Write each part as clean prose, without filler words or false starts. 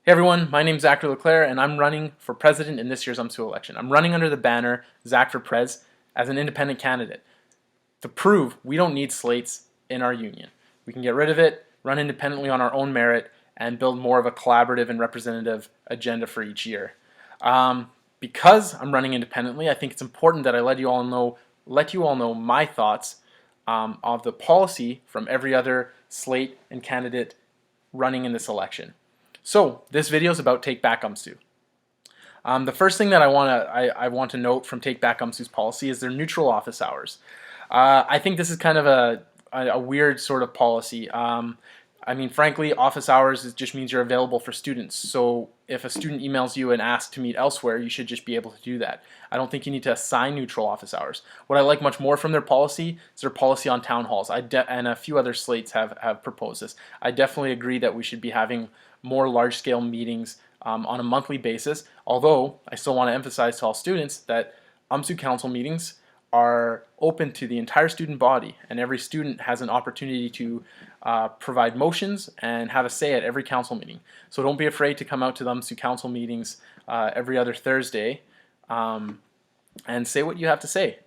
Hey everyone, my name's Zachary Leclerc and I'm running for president in this year's UMSU election. I'm running under the banner Zach for Prez as an independent candidate to prove we don't need slates in our union. We can get rid of it, run independently on our own merit, and build more of a collaborative and representative agenda for each year. Because I'm running independently, I think it's important that I let you all know my thoughts of the policy from every other slate and candidate running in this election. So this video is about Take Back UMSU. The first thing that I want to note from Take Back UMSU's policy is their neutral office hours. I think this is kind of a weird sort of policy. I mean, frankly, office hours just means you're available for students. So if a student emails you and asks to meet elsewhere, you should just be able to do that. I don't think you need to assign neutral office hours. What I like much more from their policy is their policy on town halls. And a few other slates have proposed this. I definitely agree that we should be having more large-scale meetings on a monthly basis, although I still want to emphasize to all students that UMSU Council meetings are open to the entire student body, and every student has an opportunity to provide motions and have a say at every council meeting. So don't be afraid to come out to the UMSU Council meetings every other Thursday and say what you have to say.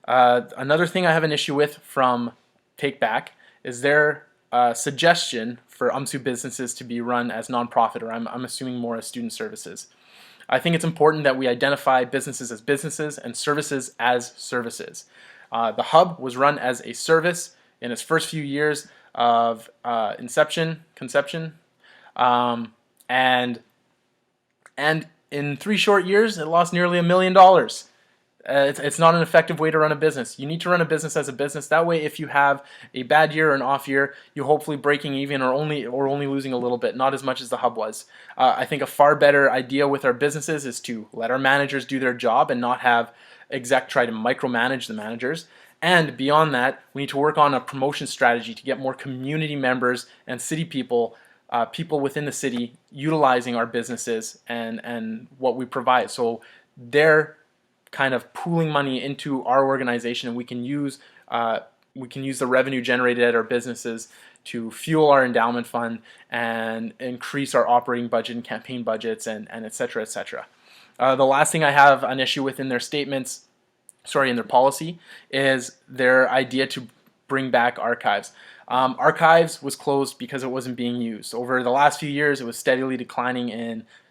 Another thing I have an issue with from Take Back is their suggestion for UMSU businesses to be run as nonprofit, or I'm assuming more as student services. I think it's important that we identify businesses as businesses and services as services. The Hub was run as a service in its first few years of conception, and in 3 short years, it lost nearly $1 million. It's not an effective way to run a business. You need to run a business as a business. That way, if you have a bad year or an off year, you're hopefully breaking even or only losing a little bit, not as much as the Hub was. I think a far better idea with our businesses is to let our managers do their job and not have exec try to micromanage the managers. And beyond that, we need to work on a promotion strategy to get more community members and city people within the city utilizing our businesses and what we provide. So they're kind of pooling money into our organization, and we can use the revenue generated at our businesses to fuel our endowment fund and increase our operating budget and campaign budgets and et cetera, et cetera. The last thing I have an issue with in their statements, in their policy, is their idea to bring back archives. Archives was closed because it wasn't being used. Over the last few years, it was steadily declining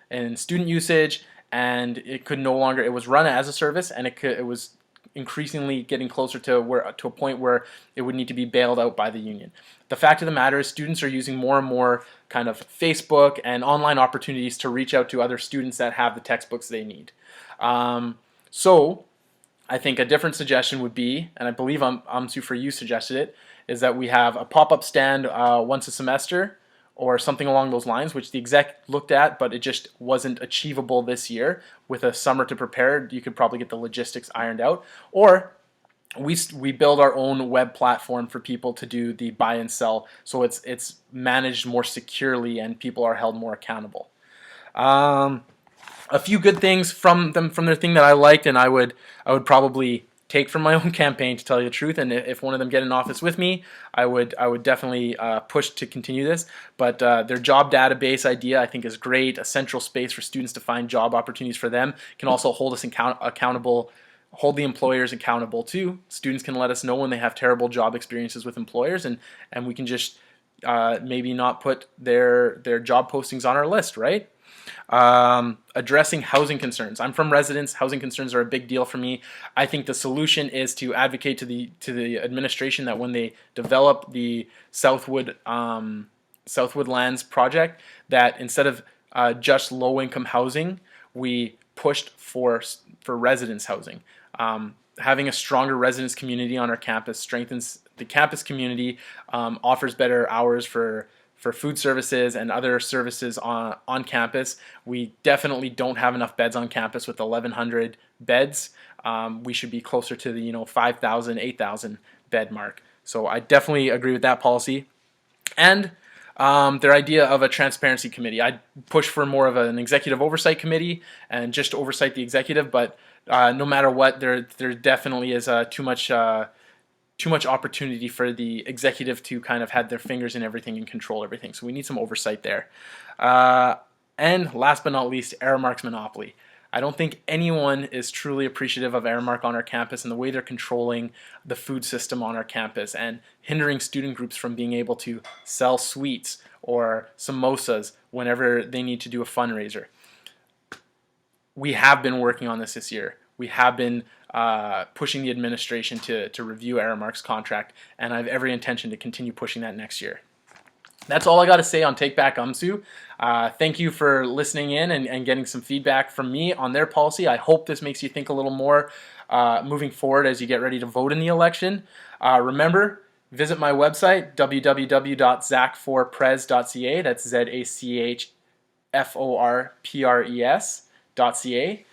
in student usage, and it could no longer. It was run as a service, and it was increasingly getting closer to a point where it would need to be bailed out by the union. The fact of the matter is, students are using more and more kind of Facebook and online opportunities to reach out to other students that have the textbooks they need. So I think a different suggestion would be, and I believe UMSU for You suggested it, is that we have a pop-up stand once a semester, or something along those lines, which the exec looked at, but it just wasn't achievable this year. With a summer to prepare, you could probably get the logistics ironed out. Or we build our own web platform for people to do the buy and sell, so it's managed more securely and people are held more accountable. A few good things from their thing that I liked, and I would probably take from my own campaign, to tell you the truth, and if one of them get in office with me, I would definitely push to continue this. But their job database idea, I think, is great. A central space for students to find job opportunities for them can also hold us accountable, hold the employers accountable too. Students can let us know when they have terrible job experiences with employers, and we can just maybe not put their job postings on our list, right? Addressing housing concerns. I'm from residence. Housing concerns are a big deal for me. I think the solution is to advocate to the administration that when they develop the Southwood Lands project, that instead of just low-income housing, we pushed for residence housing. Having a stronger residence community on our campus strengthens the campus community, offers better hours for food services and other services on campus. We definitely don't have enough beds on campus with 1,100 beds. We should be closer to the 5,000, 8,000 bed mark. So I definitely agree with that policy. And their idea of a transparency committee. I'd push for more of an executive oversight committee and just to oversight the executive, but no matter what, there definitely is too much opportunity for the executive to kind of have their fingers in everything and control everything. So we need some oversight there. And last but not least, Aramark's monopoly. I don't think anyone is truly appreciative of Aramark on our campus and the way they're controlling the food system on our campus and hindering student groups from being able to sell sweets or samosas whenever they need to do a fundraiser. We have been working on this year. We have been pushing the administration to review Aramark's contract, and I have every intention to continue pushing that next year. That's all I got to say on Take Back UMSU. Thank you for listening in and getting some feedback from me on their policy. I hope this makes you think a little more moving forward as you get ready to vote in the election. Remember, visit my website, www.zachforpres.ca. That's ZACHFORPRES.ca.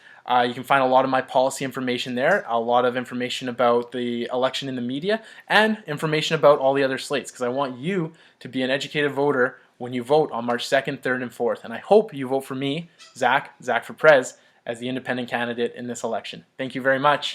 You can find a lot of my policy information there, a lot of information about the election in the media, and information about all the other slates, because I want you to be an educated voter when you vote on March 2nd, 3rd, and 4th. And I hope you vote for me, Zach for Prez, as the independent candidate in this election. Thank you very much.